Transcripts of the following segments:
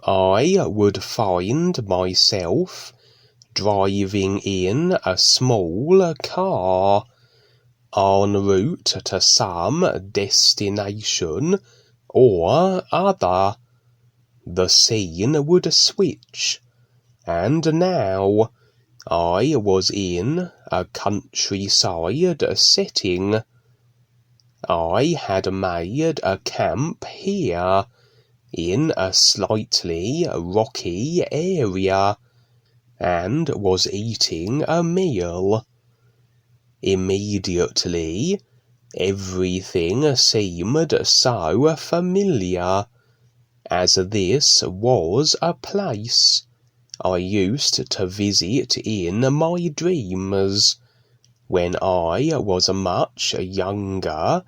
I would find myself driving in a small car en route to some destination or other. The scene would switch, and now I was in a countryside setting. I had made a camp here in a slightly rocky area and was eating a meal. Immediately, everything seemed so familiar, as this was a place I used to visit in my dreams when I was much younger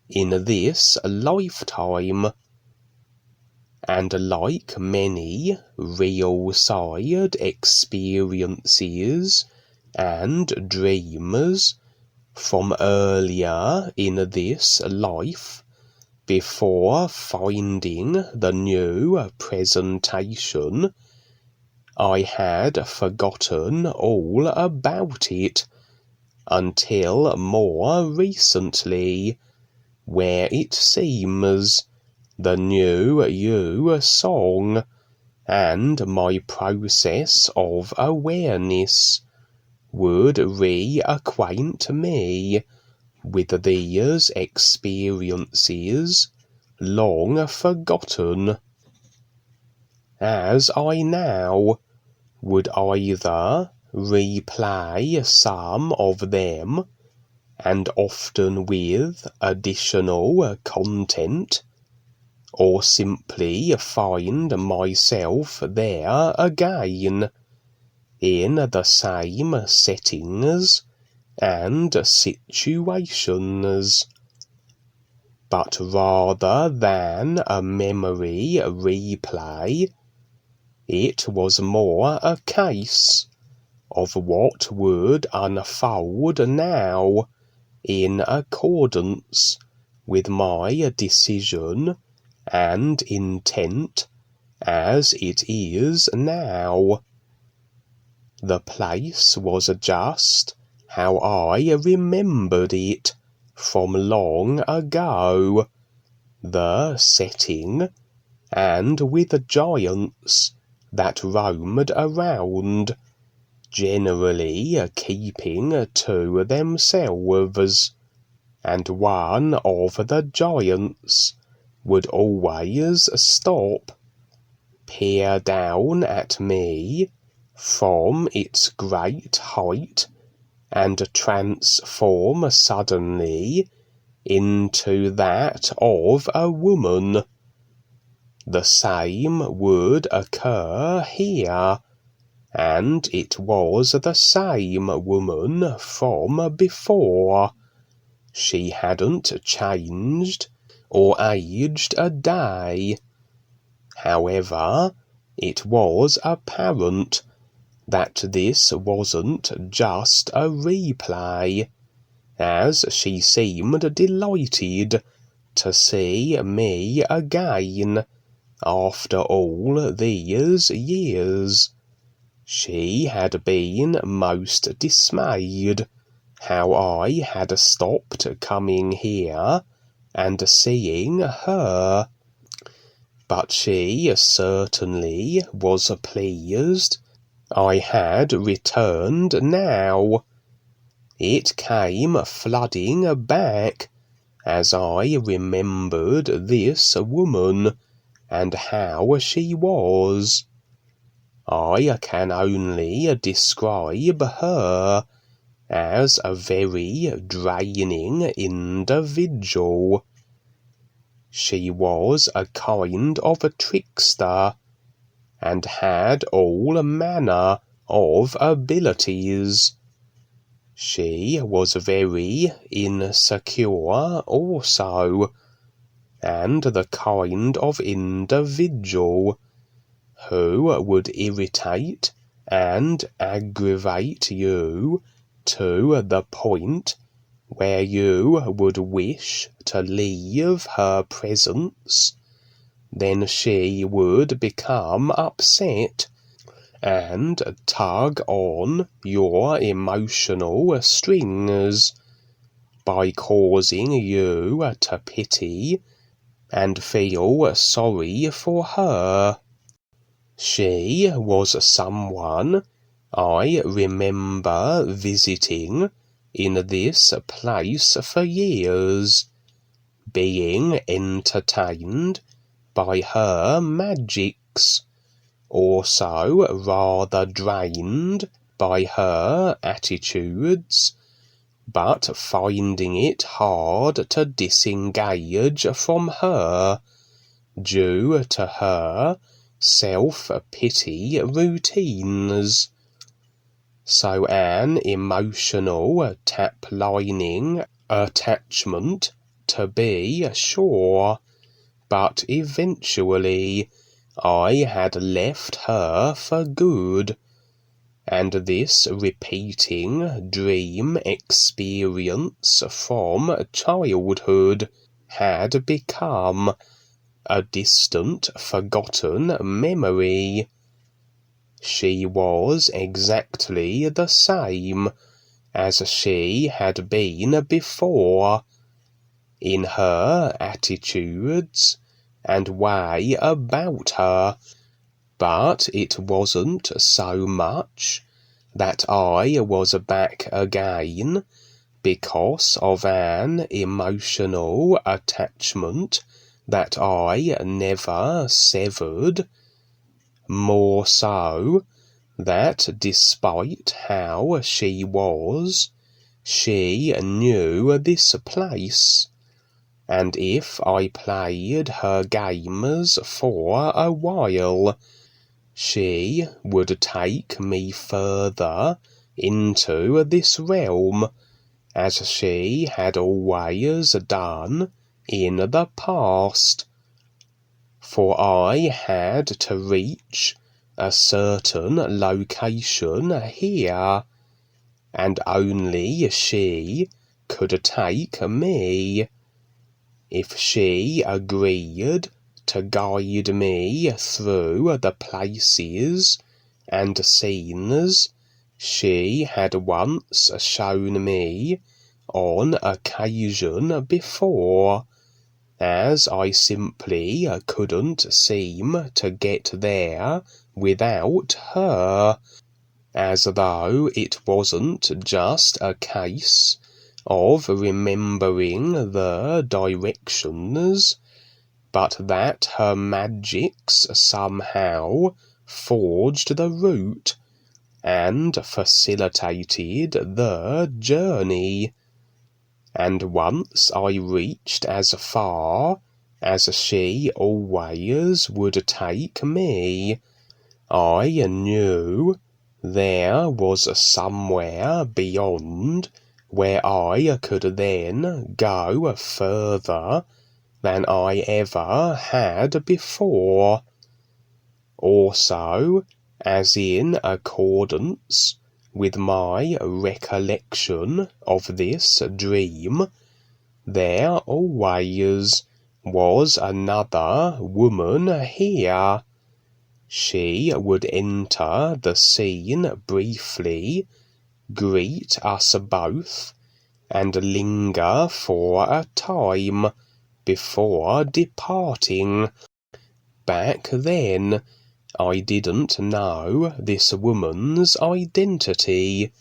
in this lifetime. And like many real side experiences and dreams from earlier in this life, before finding the new presentation, I had forgotten all about it until more recently, where it seems the new you song and my process of awareness would reacquaint me with these experiences long forgotten, as I now would either replay some of them, and often with additional content, or simply find myself there again, in the same settings and situations. But rather than a memory replay, it was more a case of what would unfold now in accordance with my decision and intent as it is now. The place was just how I remembered it from long ago, the setting, and with giants that roamed around, generally keeping to themselves, and one of the giants would always stop, peer down at me from its great height, and transform suddenly into that of a woman. The same would occur here, and it was the same woman from before. She hadn't changed or aged a day. However, it was apparent that this wasn't just a replay, as she seemed delighted to see me again after all these years. She had been most dismayed how I had stopped coming here and seeing her, but she certainly was pleased I had returned now. It came flooding back as I remembered this woman and how she was. I can only describe her as a very draining individual. She was a kind of a trickster, and had all manner of abilities. She was very insecure also, and the kind of individual who would irritate and aggravate you to the point where you would wish to leave her presence, then she would become upset and tug on your emotional strings by causing you to pity and feel sorry for her. She was someone I remember visiting in this place for years, being entertained by her magics, also rather drained by her attitudes, but finding it hard to disengage from her due to her self-pity routines. So an emotional tap-lining attachment to be sure, but eventually I had left her for good, and this repeating dream experience from childhood had become a distant, forgotten memory. She was exactly the same as she had been before, in her attitudes and way about her, but it wasn't so much that I was back again because of an emotional attachment that I never severed, more so that despite how she was, she knew this place, and if I played her games for a while, she would take me further into this realm, as she had always done in the past. For I had to reach a certain location here, and only she could take me. If she agreed to guide me through the places and scenes she had once shown me on occasion before, as I simply couldn't seem to get there without her, as though it wasn't just a case of remembering the directions, but that her magics somehow forged the route and facilitated the journey. And once I reached as far as she always would take me, I knew there was somewhere beyond where I could then go further than I ever had before. Also, as in accordance with my recollection of this dream, there always was another woman here. She would enter the scene briefly, greet us both, and linger for a time before departing. Back then, I didn't know this woman's identity,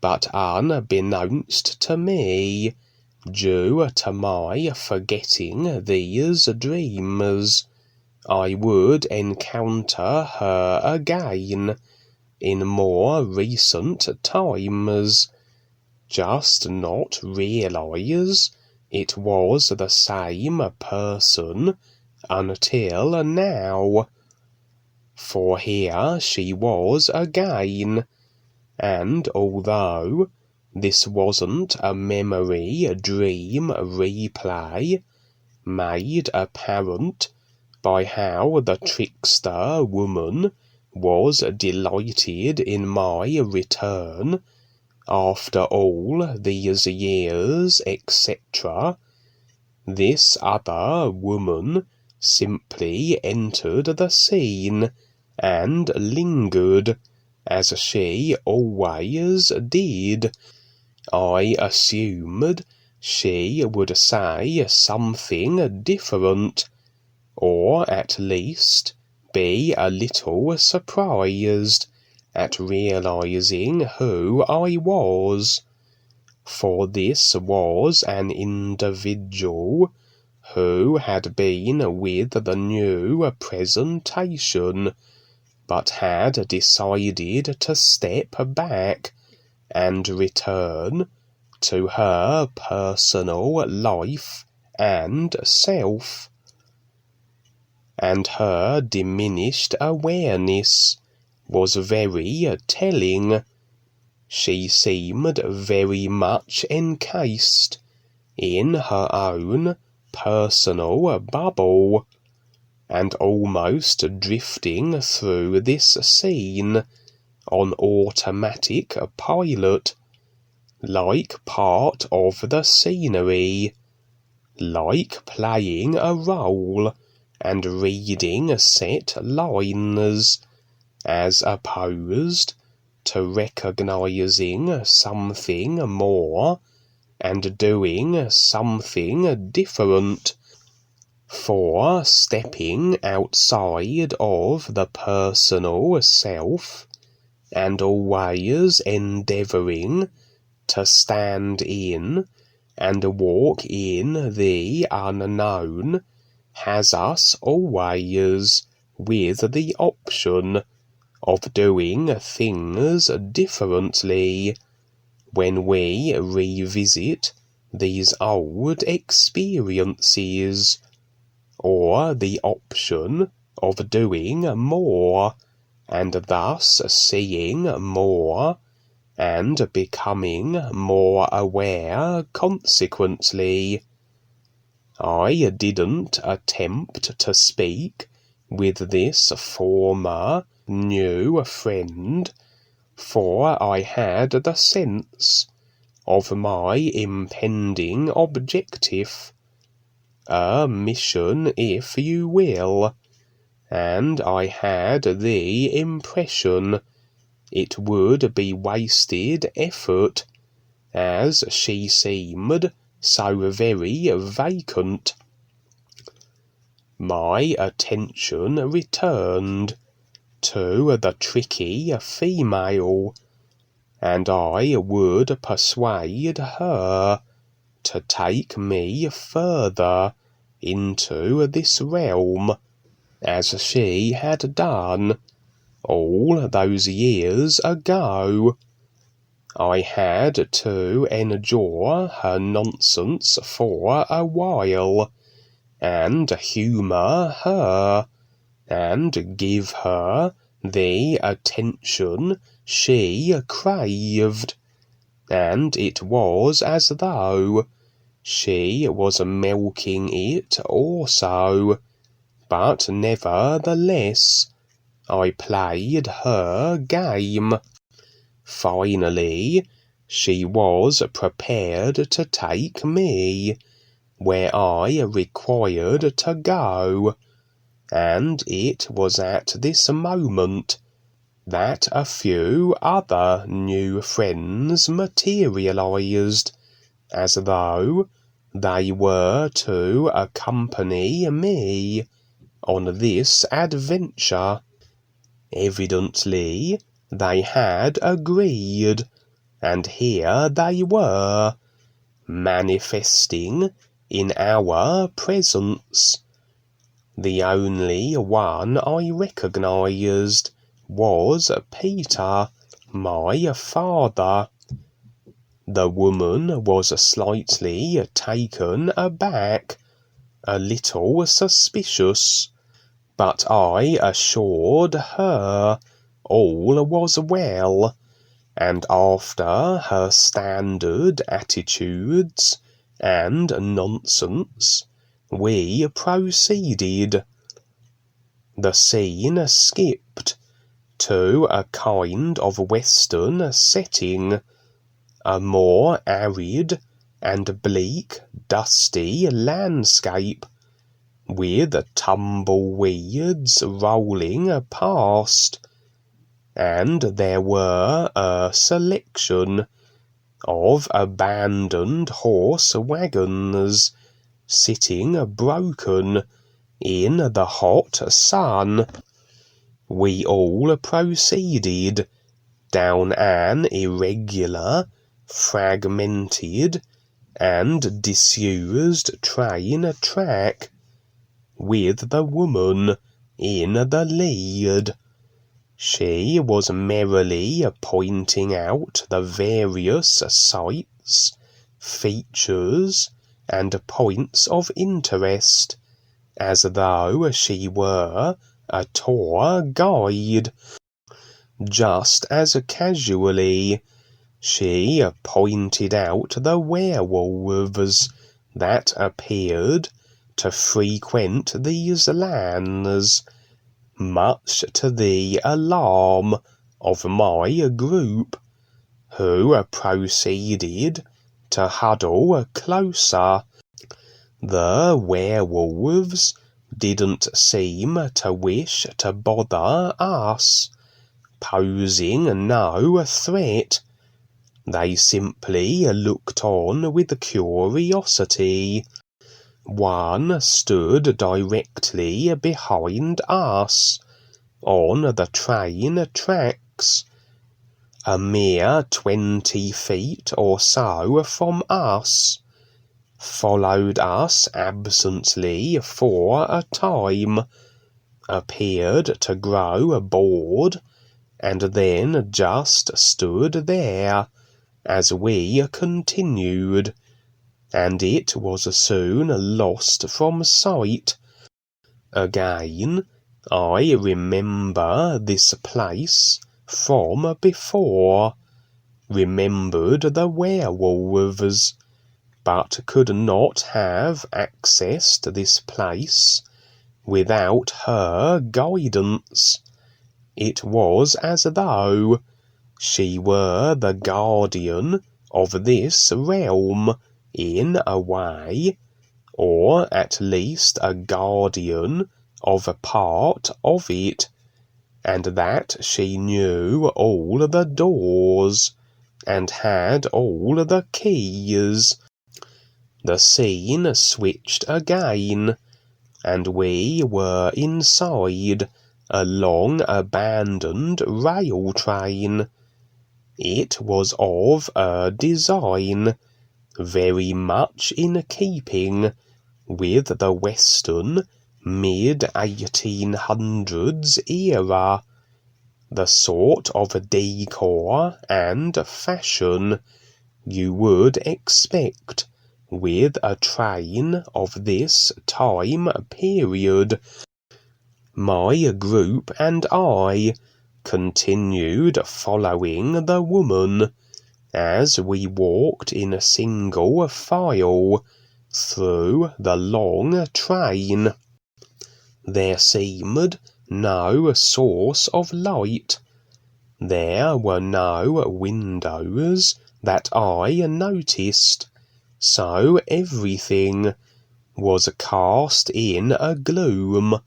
but unbeknownst to me, due to my forgetting these dreams, I would encounter her again in more recent times, just not realize it was the same person until now. For here she was again, and although this wasn't a memory dream replay, made apparent by how the trickster woman was delighted in my return after all these years, etc., this other woman simply entered the scene and lingered, as she always did. I assumed she would say something different, or at least be a little surprised at realizing who I was, for this was an individual who had been with the new presentation, but had decided to step back and return to her personal life and self. And her diminished awareness was very telling. She seemed very much encased in her own personal bubble, and almost drifting through this scene on automatic pilot, like part of the scenery, like playing a role and reading set lines, as opposed to recognizing something more and doing something different. For stepping outside of the personal self and always endeavoring to stand in and walk in the unknown has us always with the option of doing things differently when we revisit these old experiences, or the option of doing more and thus seeing more and becoming more aware consequently. I didn't attempt to speak with this former new friend, for I had the sense of my impending objective, a mission if you will, and I had the impression it would be wasted effort, as she seemed so very vacant. My attention returned to the tricky female, and I would persuade her to take me further into this realm, as she had done all those years ago. I had to endure her nonsense for a while, and humour her, and give her the attention she craved, and it was as though she was milking it also, but nevertheless I played her game. Finally, she was prepared to take me where I required to go, and it was at this moment that a few other new friends materialized, as though they were to accompany me on this adventure. Evidently, they had agreed, and here they were, manifesting in our presence. The only one I recognized was Peter, my father. The woman was slightly taken aback, a little suspicious, but I assured her all was well, and after her standard attitudes and nonsense, we proceeded. The scene skipped to a kind of western setting, a more arid and bleak, dusty landscape, with tumbleweeds rolling past, and there were a selection of abandoned horse wagons sitting broken in the hot sun. We all proceeded down an irregular, fragmented, and disused train track, with the woman in the lead. She was merrily pointing out the various sights, features, and points of interest, as though she were a tour guide. Just as casually, she pointed out the werewolves that appeared to frequent these lands, much to the alarm of my group, who proceeded to huddle closer. The werewolves didn't seem to wish to bother us, posing no threat. They simply looked on with curiosity. One stood directly behind us, on the train tracks, a mere 20 feet or so from us, followed us absently for a time, appeared to grow bored, and then just stood there as we continued, and it was soon lost from sight. Again, I remember this place from before, remembered the werewolves, but could not have accessed this place without her guidance. It was as though she were the guardian of this realm in a way, or at least a guardian of a part of it, and that she knew all the doors, and had all the keys. The scene switched again, and we were inside a long abandoned rail train. It was of a design very much in keeping with the Western mid-1800s era, the sort of decor and fashion you would expect with a train of this time period. My group and I continued following the woman as we walked in a single file through the long train. There seemed no source of light. There were no windows that I noticed, so everything was cast in a gloom,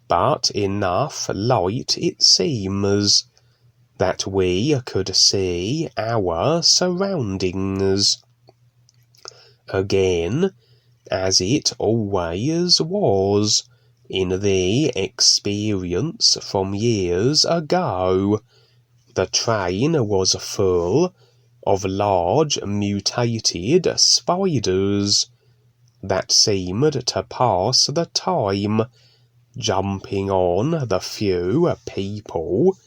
but enough light, it seems, that we could see our surroundings. Again, as it always was in the experience from years ago, the train was full of large mutated spiders that seemed to pass the time jumping on the few people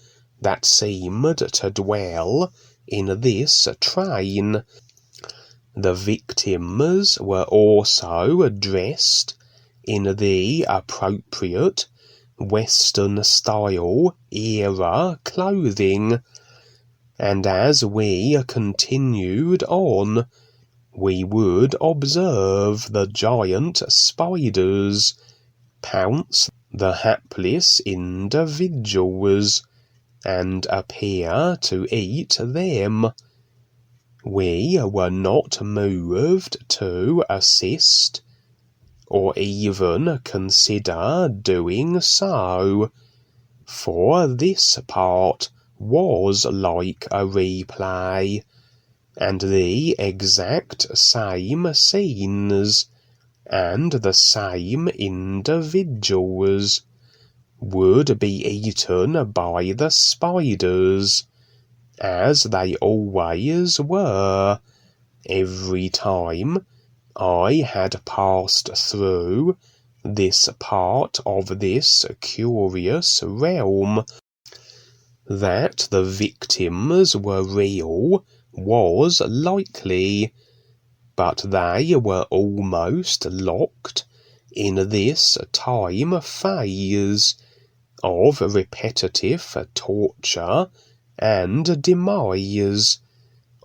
that seemed to dwell in this train. The victims were also dressed in the appropriate Western-style era clothing, and as we continued on, we would observe the giant spiders pounce the hapless individuals and appear to eat them. We were not moved to assist or even consider doing so, for this part was like a replay, and the exact same scenes and the same individuals would be eaten by the spiders, as they always were, every time I had passed through this part of this curious realm. That the victims were real was likely, but they were almost locked in this time phase of repetitive torture and demise,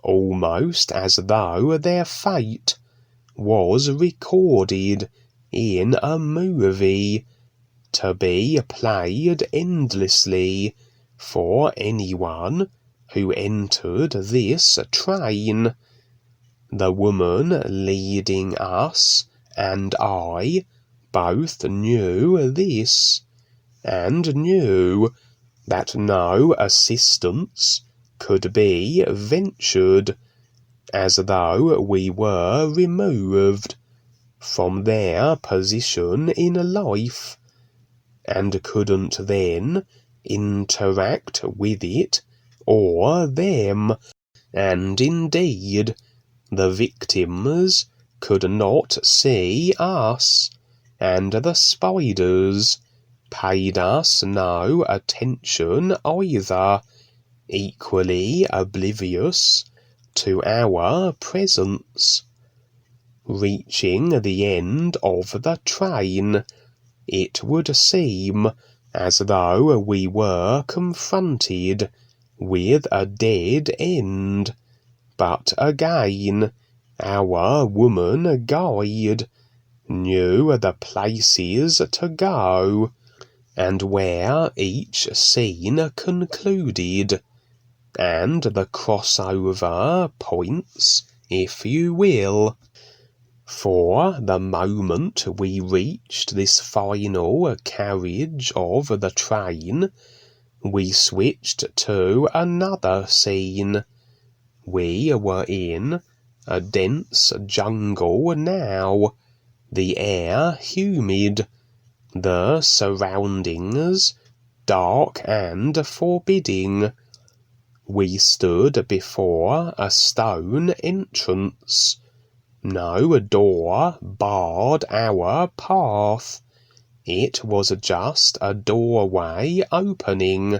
almost as though their fate was recorded in a movie, to be played endlessly for anyone who entered this train. The woman leading us and I both knew this, and knew that no assistance could be ventured, as though we were removed from their position in life, and couldn't then interact with it or them, and indeed the victims could not see us, and the spiders paid us no attention either, equally oblivious to our presence. Reaching the end of the train, it would seem as though we were confronted with a dead end, but again our woman guide knew the places to go, and where each scene concluded, and the crossover points, if you will. For the moment we reached this final carriage of the train, we switched to another scene. We were in a dense jungle now, the air humid, the surroundings dark and forbidding. We stood before a stone entrance. No door barred our path. It was just a doorway opening,